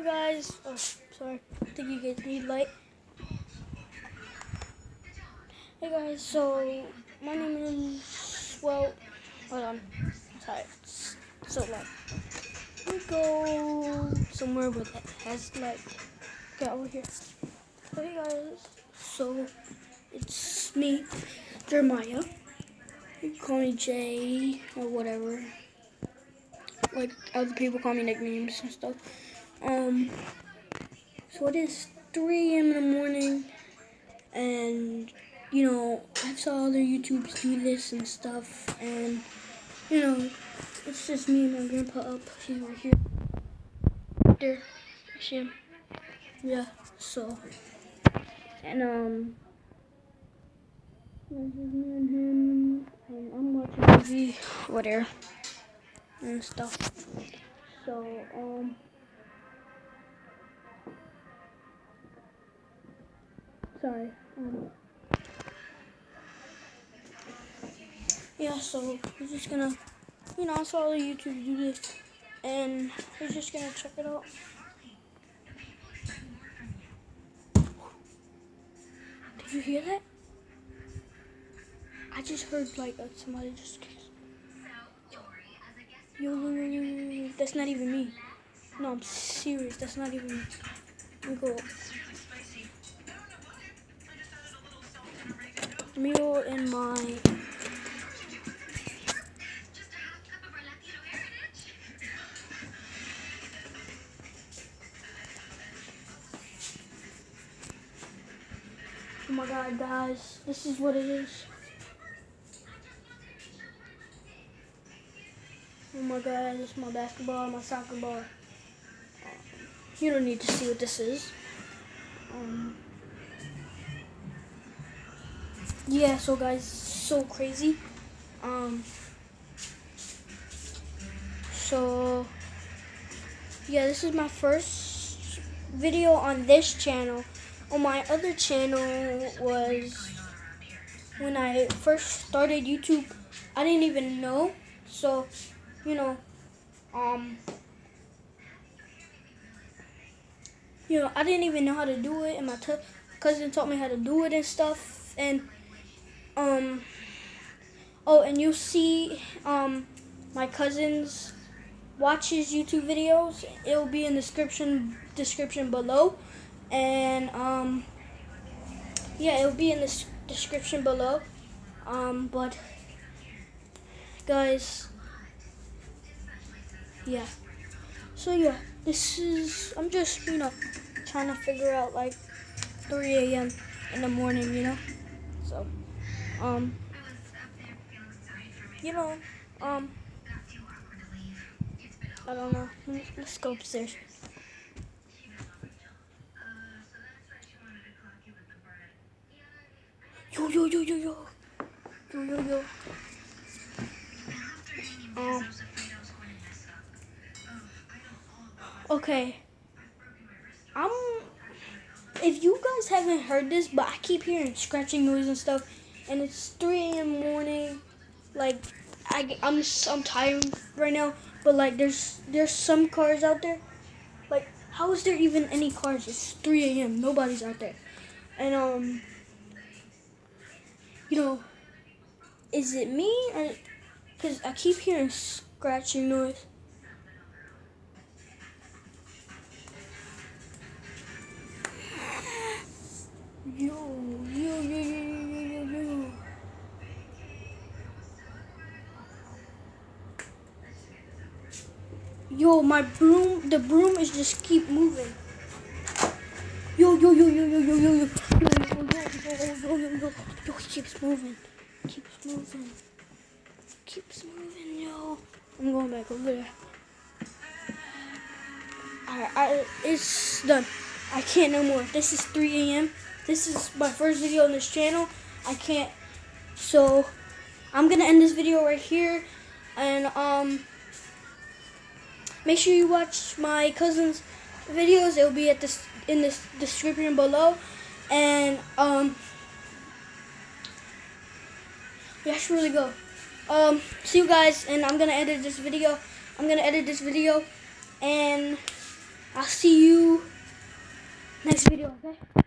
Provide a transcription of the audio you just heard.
Hi guys. Oh, sorry. I think you guys need light. Hey guys. So my name is hold on. Sorry. It's so loud. We go somewhere where that has light. Get over here. Hey guys. So it's me, Jeremiah. You can call me Jay or whatever. Like other people call me nicknames and stuff. So it is 3 a.m. in the morning, and you know, I saw other YouTubers do this and stuff, and you know, it's just me and my grandpa up. He's right here. There. See him? Yeah. So, and this is me and him, and I'm watching TV, whatever, and stuff. So, sorry. Yeah, so we're just gonna, you know, I saw other YouTubers do this, and we're just gonna check it out. Did you hear that? I just heard like somebody just. Yo, that's not even me. No, I'm serious. That's not even me. Let me go. Meal in my. Oh my god, guys. This is what it is. Oh my god, this is my basketball, my soccer ball. You don't need to see what this is. Yeah, so guys, so crazy. So yeah, this is my first video on this channel. On my other channel was when I first started YouTube. I didn't even know, so you know, I didn't even know how to do it, and my cousin taught me how to do it and stuff. And oh, and you see my cousin's watches YouTube videos. It'll be in the description below, and yeah, it'll be in the description below. But guys, yeah. So yeah, I'm just trying to figure out like 3 a.m. in the morning, So I don't know. Let's go upstairs. Yo. Okay. If you guys haven't heard this, but I keep hearing scratching noise and stuff, and it's 3 a.m. morning. Like I'm tired right now, but like there's some cars out there. Like how is there even any cars? It's 3 a.m. Nobody's out there, and is it me or? Cause I keep hearing scratching noise. Yo. Yo, the broom is just keep moving. Yo, he keeps moving. Keeps moving, yo. I'm going back over there. Alright, it's done. I can't no more. This is 3 a.m. This is my first video on this channel. I can't. So, I'm gonna end this video right here. And, make sure you watch my cousin's videos. It will be in the description below. And, yeah, I should really go. See you guys, and I'm gonna edit this video. And I'll see you next video, okay?